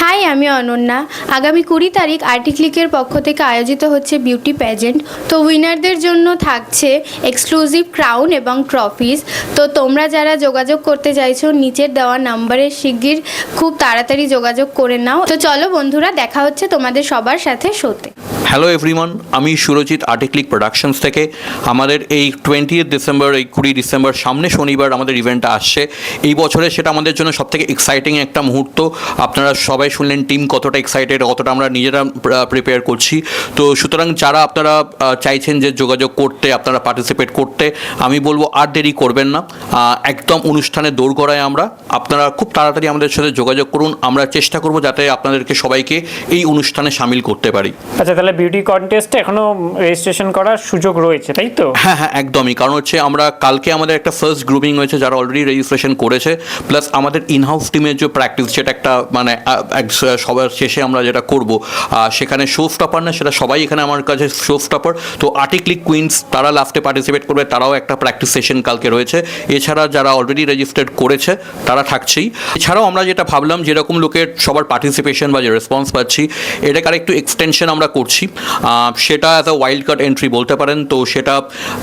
High, আমি অনন্যা। আগামী 20 তারিখ আর্টিক্লিকের পক্ষ থেকে আয়োজিত হচ্ছে বিউটি প্যাজেন্ট। তো উইনারদের জন্য থাকছে এক্সক্লুসিভ ক্রাউন এবং ট্রফিজ। তো তোমরা যারা যোগাযোগ করতে চাইছো নিচের দেওয়া নাম্বারে শিগগির খুব তাড়াতাড়ি যোগাযোগ করে নাও। তো চলো বন্ধুরা, দেখা হচ্ছে তোমাদের সবার সাথে শোতে। হ্যালো এভরিওয়ান, আমি সুরজিৎ আর্টিক্লিক প্রোডাকশনস থেকে। আমাদের এই 20 ডিসেম্বর, এই 20 ডিসেম্বর সামনে শনিবার আমাদের ইভেন্টটা আসছে। এই বছরে সেটা আমাদের জন্য সবথেকে এক্সাইটিং একটা মুহূর্ত। আপনারা সবাই শুনলেন টিম কতটা এক্সাইটেড, কতটা আমরা নিজেরা প্রিপেয়ার করছি। তো সুতরাং যারা আপনারা চাইছেন যে যোগাযোগ করতে, আপনারা পার্টিসিপেট করতে, আমি বলবো আর দেরি করবেন না, একদম অনুষ্ঠানে দোরগোড়ায় আমরা। আপনারা খুব তাড়াতাড়ি আমাদের সাথে যোগাযোগ করুন। আমরা চেষ্টা করব যাতে আপনাদেরকে সবাইকে এই অনুষ্ঠানে সামিল করতে পারি। আচ্ছা, তাহলে বিউটি কন্টেস্টে এখনো রেজিস্ট্রেশন করার সুযোগ রয়েছে, তাই তো? হ্যাঁ, একদমই। কারণ হচ্ছে আমরা কালকে আমাদের একটা ফার্স্ট গ্রুমিং হয়েছে যারা অলরেডি রেজিস্ট্রেশন করেছে, প্লাস আমাদের ইনহাউস টিমের যে প্র্যাকটিস, যেটা একটা মানে সবার শেষে আমরা যেটা করব, সেখানে শো স্টপার না, সেটা সবাই এখানে আমার কাছে শো স্টপার। তো আর্টিক্লিক কুইন্স তারা লাস্টে পার্টিসিপেট করবে, তারাও একটা প্র্যাকটিস সেশন কালকে রয়েছে। এছাড়া যারা অলরেডি রেজিস্টার্ড করেছে তারা থাকছেই। এছাড়াও আমরা যেটা ভাবলাম, যেরকম লোকের সবার পার্টিসিপেশন বা যে রেসপন্স পাচ্ছি, এটাকে আরেকটু এক্সটেনশন আমরা করছি। সেটা as a wild card entry বলতে পারেন। তো সেটা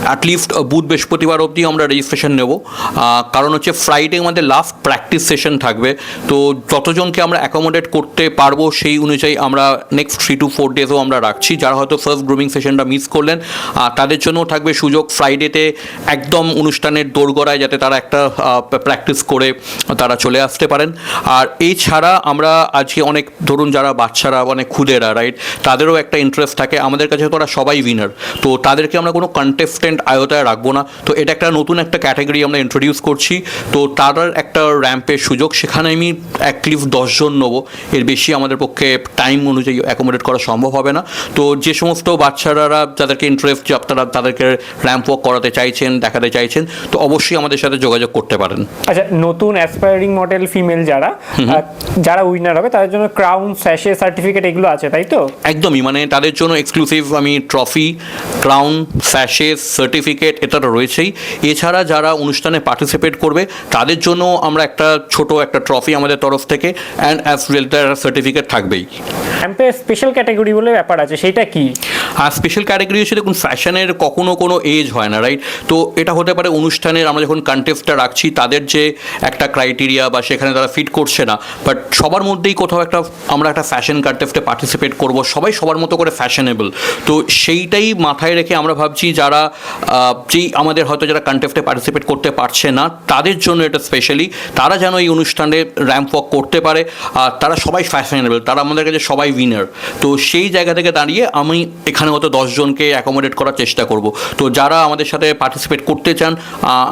অ্যাটলিস্ট বুধ বৃহস্পতিবার অবধি আমরা রেজিস্ট্রেশন নেব। কারণ হচ্ছে ফ্রাইডে আমাদের লাস্ট প্র্যাকটিস সেশন থাকবে। তো যতজনকে আমরা অ্যাকোমোডেট করতে পারবো সেই অনুযায়ী আমরা নেক্সট 3 to 4 ডেজও আমরা রাখছি। যারা হয়তো ফার্স্ট গ্রুমিং সেশনটা মিস করলেন, তাদের জন্যও থাকবে সুযোগ ফ্রাইডেতে একদম অনুষ্ঠানের দোরগোড়ায় যাতে তারা একটা প্র্যাকটিস করে তারা চলে আসতে পারেন। আর এছাড়া আমরা আজকে অনেক, ধরুন যারা বাচ্চারা অনেক খুদেরা, রাইট, তাদেরও একটা ইন্টারেস্ট থাকে। আমাদের কাছে তো ওরা সবাই উইনার, তো তাদেরকে আমরা কোনো কন্টেস্টেন্ট আয়তায় রাখবো না। তো এটা একটা নতুন একটা ক্যাটাগরি আমরা ইন্ট্রোডিউস করছি। তো তাদের একটা র্যাম্পের সুযোগ, সেখানে আমি অ্যাটলিস্ট 10 জন নেবো। এর বেশি আমাদের পক্ষে টাইম অনুযায়ী অ্যাকোমোডেট করা সম্ভব হবে না। তো যে সমস্ত বাচ্চারা যাদেরকে ইন্টারেস্ট, যে আপনারা তাদেরকে র্যাম্প ওয়াক করাতে চাইছেন, দেখাতে চাইছেন, তো অবশ্যই আমাদের সাথে যোগাযোগ করতে পারেন। আচ্ছা, নতুন অ্যাসপায়ারিং মডেল ফিমেল যারা উইনার হবে তাদের জন্য ক্রাউন, স্যাশে, সার্টিফিকেট এগুলো আছে, তাই তো? একদমই, মানে তাদের জন্য এক্সক্লুসিভ আমি ট্রফি, ক্রাউন, স্যাশেস, সার্টিফিকেট এটা তো রয়েছেই। এছাড়া যারা অনুষ্ঠানে পার্টিসিপেট করবে তাদের জন্য আমরা একটা ছোট একটা ট্রফি আমাদের তরফ থেকে, অ্যান্ড অ্যাজ ওয়েল তার সার্টিফিকেট থাকবেই। র্যাম্পের স্পেশাল ক্যাটাগরি বলে ব্যাপার আছে, সেটা কি? আর স্পেশাল ক্যাটাগরি হচ্ছে, দেখুন ফ্যাশনের কখনো কোনো এজ হয় না, রাইট। তো এটা হতে পারে অনুষ্ঠানের আমরা যখন কন্টেস্টটা রাখছি তাদের যে একটা ক্রাইটেরিয়া বা সেখানে তারা ফিট করছে না, বাট সবার মধ্যেই কোথাও একটা আমরা একটা ফ্যাশন কন্টেস্টে পার্টিসিপেট করব, সবাই সবার মতো করে ফ্যাশনেবল। তো সেইটাই মাথায় রেখে আমরা ভাবছি যারা যেই আমাদের হয়তো যারা কন্টেস্টে পার্টিসিপেট করতে পারছে না তাদের জন্য এটা স্পেশালি, তারা যেন এই অনুষ্ঠানে র্যাম্প ওয়াক করতে পারে। আর তারা সবাই ফ্যাশনেবল, তারা আমাদের কাছে সবাই উইনার। তো সেই জায়গা থেকে দাঁড়িয়ে আমি এখানে হয়তো 10 জনকে অ্যাকোমোডেট করার চেষ্টা করব। তো যারা আমাদের সাথে পার্টিসিপেট করতে চান,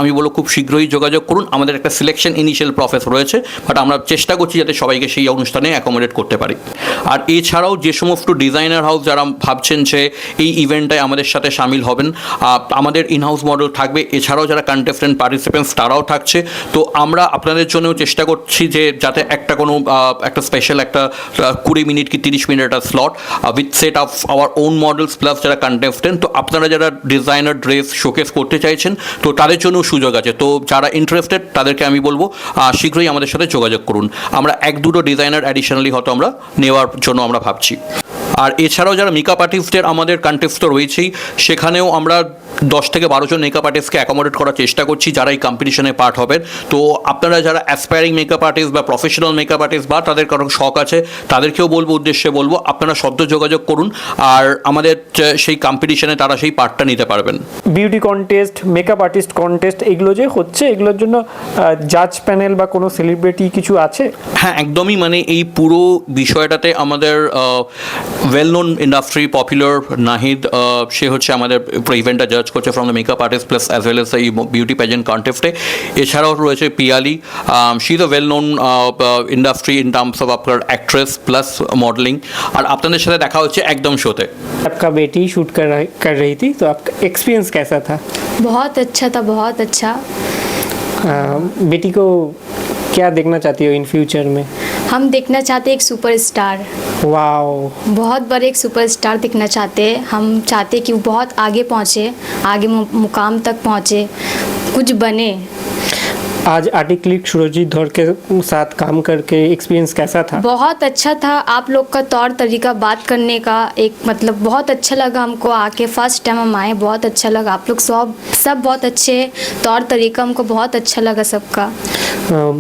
আমি বলবো খুব শীঘ্রই যোগাযোগ করুন। আমাদের একটা সিলেকশন ইনিশিয়াল প্রসেস রয়েছে, বাট আমরা চেষ্টা করছি যাতে সবাইকে সেই অনুষ্ঠানে অ্যাকোমোডেট করতে পারি। আর এছাড়াও যে সমস্ত ডিজাইনার হাউস যারা ভাবছেন যে এই ইভেন্টটায় আমাদের সাথে সামিল হবেন, আমাদের ইনহাউস মডেল থাকবে। এছাড়াও যারা কন্টেস্টেন্ট পার্টিসিপেন্টস তারাও থাকছে। তো আমরা আপনাদের জন্যও চেষ্টা করছি যে যাতে একটা কোনো একটা স্পেশাল একটা 20 মিনিট কি 30 মিনিট একটা slot with set of our own models plus যারা কন্টেস্টেন্ট। তো আপনারা যারা ডিজাইনার ড্রেস শোকেস করতে চাইছেন, তো তাদের জন্য সুযোগ আছে। তো যারা ইন্টারেস্টেড তাদেরকে আমি বলবো শীঘ্রই আমাদের সাথে যোগাযোগ করুন। আমরা 1-2 ডিজাইনার অ্যাডিশনালি হয়তো আমরা নেওয়ার জন্য আমরা ভাবছি। আর এছাড়াও যারা মেকআপ আর্টিস্টের আমাদের কন্টেস্ট তো রয়েছেই, সেখানেও আমরা 10 থেকে 12 জন মেকআপ আর্টিস্টকে অ্যাকোমোডেট করার চেষ্টা করছি যারা এই কম্পিটিশনে পার্ট হবেন। তো আপনারা যারা অ্যাসপায়ারিং মেকআপ আর্টিস্ট বা প্রফেশনাল মেকআপ আর্টিস্ট বা তাদের কারো শখ আছে, তাদেরকেও উদ্দেশ্যে বলবো আপনারা সদ্য যোগাযোগ করুন। আর আমাদের সেই কম্পিটিশনে তারা সেই পার্টটা নিতে পারবেন। Beauty contest, makeup artist contest এগুলো যে হচ্ছে, এগুলোর জন্য জাজ প্যানেল বা কোনো সেলিব্রিটি কিছু আছে? হ্যাঁ, একদমই। মানে এই পুরো বিষয়টাতে আমাদের well known industry popular Nahid, সে হচ্ছে আমাদের পুরো ইভেন্টটা জাজ করছে from the makeup artist plus as well as এই বিউটি প্যাজেন্ট কন্টেস্টে। এছাড়াও রয়েছে Piyali, she is a well known industry in terms of আপনার অ্যাক্ট্রেস প্লাস মডেলিং। আর আপনাদের সাথে দেখা হচ্ছে একদম শোতে। आपका बेटी शूट कर रही थी, तो आपका एक्सपीरियंस कैसा था? बहुत अच्छा था, बहुत अच्छा। बेटी को क्या देखना चाहती हो इन फ्यूचर में? हम देखना चाहते हैं एक सुपरस्टार, वाओ, बहुत बड़े एक सुपरस्टार दिखना चाहते हैं। हम चाहते हैं कि वो बहुत आगे पहुँचे, आगे मुकाम तक पहुँचे, कुछ बने। आज आर्टिक्लिक सुरजीत धर के साथ काम करके एक्सपीरियंस कैसा था? बहुत अच्छा था। आप लोग का तौर तरीका बात करने का एक मतलब बहुत अच्छा लगा हमको आके। फर्स्ट टाइम हम आए, बहुत अच्छा लगा। आप लोग सब बहुत अच्छे तौर तरीका, हमको बहुत अच्छा लगा सबका।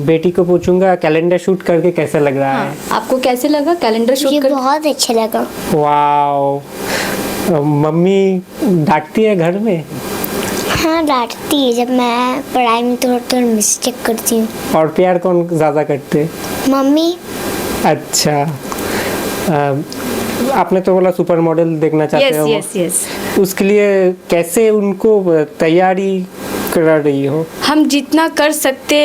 बेटी को पूछूंगा कैलेंडर शूट करके कैसा लग रहा है? आपको कैसे लगा कैलेंडर शूट ये कर? बहुत अच्छा लगा। वाओ, मम्मी डांटती है घर में? हाँ, डांटती है जब मैं पढ़ाई में थोड़ा थोड़ा मिस्टेक करती हूँ। और प्यार कौन ज़्यादा करते हैं? मम्मी। अच्छा, आपने तो बोला सुपर मॉडल देखना चाहते हो। यस। उसके लिए कैसे उनको तैयारी करा रही हो? हम जितना कर सकते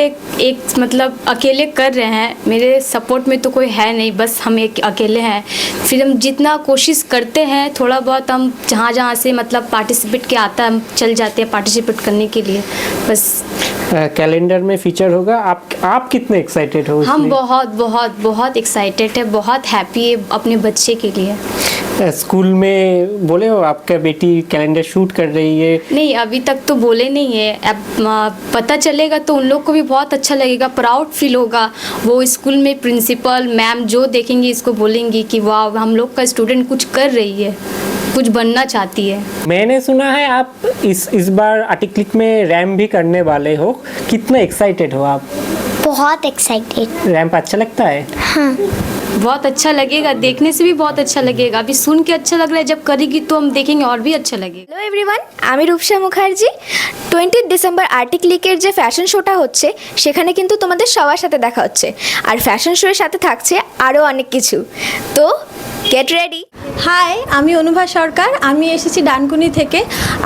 एक मतलब अकेले कर रहे हैं। मेरे सपोर्ट में तो कोई है नहीं, बस हम एक अकेले हैं। फिर हम जितना कोशिश करते हैं, थोड़ा बहुत हम जहाँ जहाँ से मतलब पार्टिसिपेट के आता है हम चल जाते हैं पार्टिसिपेट करने के लिए बस। कैलेंडर में फीचर होगा। आप कितने एक्साइटेड हो? हम इसलिए? बहुत एक्साइटेड है, बहुत हैप्पी है अपने बच्चे के लिए। स्कूल में बोले हो आपका बेटी कैलेंडर शूट कर रही है? नहीं, अभी तक तो बोले नहीं है। अब पता चलेगा तो उन लोग को भी बहुत अच्छा लगेगा, प्राउड फील होगा। वो स्कूल में प्रिंसिपल मैम जो देखेंगे इसको बोलेंगी कि वाह हम लोग का स्टूडेंट कुछ कर रही है, कुछ बनना चाहती है। मैंने सुना है आप इस बार आर्टिक्लिक में रैम भी करने वाले हो। कितने एक्साइटेड हो आप? बहुत एक्साइटेड। रैम्प अच्छा लगता है? हाँ, बहुत अच्छा लगेगा, देखने से भी बहुत अच्छा लगेगा। अभी सुन के अच्छा लग रहा है, जब करेगी तो हम देखेंगे और भी अच्छा लगेगा। হ্যালো এভরিওয়ান, আমি রূপসা মুখার্জি। 20 ডিসেম্বর আর্টিক্লিকের যে ফ্যাশন শোটা হচ্ছে সেখানে কিন্তু তোমাদের সবার সাথে দেখা হচ্ছে, আর ফ্যাশন শোয়ের সাথে থাকছে আরও অনেক কিছু। তো গেট রেডি। হাই, আমি অনুভা সরকার। আমি এসেছি ডানকুনি থেকে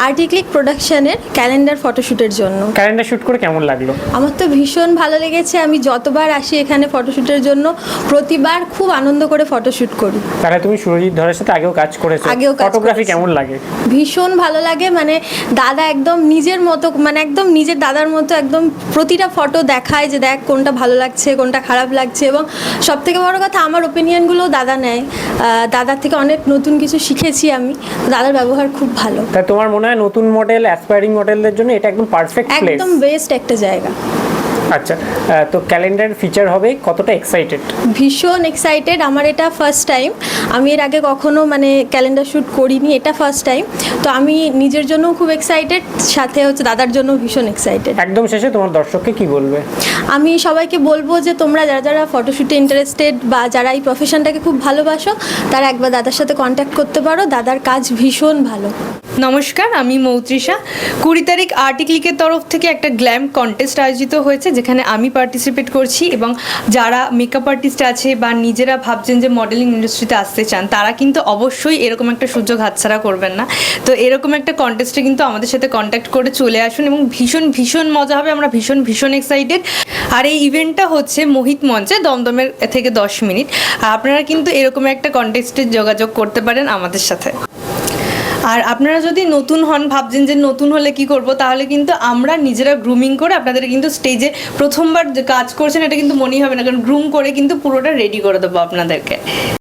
আর্টিক্লিক প্রোডাকশনের ক্যালেন্ডার ফটোশ্যুটের জন্য। ক্যালেন্ডার শুট করে কেমন লাগলো? আমার তো ভীষণ ভালো লেগেছে। আমি যতবার আসি এখানে ফটোশ্যুটের জন্য প্রতিবার খুব আনন্দ করে ফটোশ্যুট করি। তাহলে তুমি সুরজিৎ ধরের সাথে আগেও কাজ করেছো? আগেও কাজ ফটোগ্রাফি করেছি। কেমন লাগে? ভীষণ ভালো লাগে। মানে দাদা একদম নিজের মতো, মানে একদম নিজের দাদার মতো একদম প্রতিটা ফটো দেখায় যে দেখ কোনটা ভালো লাগছে কোনটা খারাপ লাগছে। এবং সবথেকে বড় কথা আমার ওপিনিয়নগুলোও দাদা নেয়। দাদার থেকে অনেক নতুন কিছু শিখেছি আমি। দাদার ব্যবহার খুব ভালো। তাই তোমার মনে হয় নতুন মডেল অ্যাসপায়ারিং মডেলদের জন্য এটা একদম পারফেক্ট প্লেস? একদম বেস্ট একটা জায়গা। আচ্ছা, তো ক্যালেন্ডার ফিচার হবে, কতটা এক্সাইটেড? ভীষণ এক্সাইটেড। আমার এটা ফার্স্ট টাইম। আমি এর আগে কখনো মানে ক্যালেন্ডার শ্যুট করিনি, এটা ফার্স্ট টাইম। তো আমি নিজের জন্যও খুব এক্সাইটেড, সাথে হচ্ছে দাদার জন্য ভীষণ এক্সাইটেড। একদম শেষে তোমার দর্শককে কি বলবে? আমি সবাইকে বলবো যে তোমরা যারা যারা ফটোশ্যুটে ইন্টারেস্টেড বা যারা এই প্রফেশনটাকে খুব ভালোবাসো তারা একবার দাদার সাথে কন্ট্যাক্ট করতে পারো। দাদার কাজ ভীষণ ভালো। নমস্কার, আমি মৌত্রিষা। 20 তারিখ আর্টিক্লিকের তরফ থেকে একটা গ্ল্যাম কন্টেস্ট আয়োজিত হয়েছে যেখানে আমি পার্টিসিপেট করছি, এবং যারা মেকআপ আর্টিস্ট আছে বা নিজেরা ভাবছেন যে মডেলিং ইন্ডাস্ট্রিতে আসতে চান তারা কিন্তু অবশ্যই এরকম একটা সুযোগ হাতছাড়া করবেন না। তো এরকম একটা কন্টেস্টে কিন্তু আমাদের সাথে কন্ট্যাক্ট করে চলে আসুন, এবং ভীষণ মজা হবে। আমরা ভীষণ এক্সাইটেড। আর এই ইভেন্টটা হচ্ছে মোহিত মঞ্চে, দমদমের থেকে 10 মিনিট। আপনারা কিন্তু এরকম একটা কন্টেস্টে যোগাযোগ করতে পারেন আমাদের সাথে। আর আপনারা যদি নতুন হন, ভাবছেন যে নতুন হলে কি করব, তাহলে কিন্তু আমরা নিজেরা গ্রুমিং করে আপনাদের কিন্তু স্টেজে প্রথমবার যে কাজ করছেন এটা কিন্তু মনেই হবে না, কারণ গ্রুম করে কিন্তু পুরোটা রেডি করে দেবো আপনাদেরকে।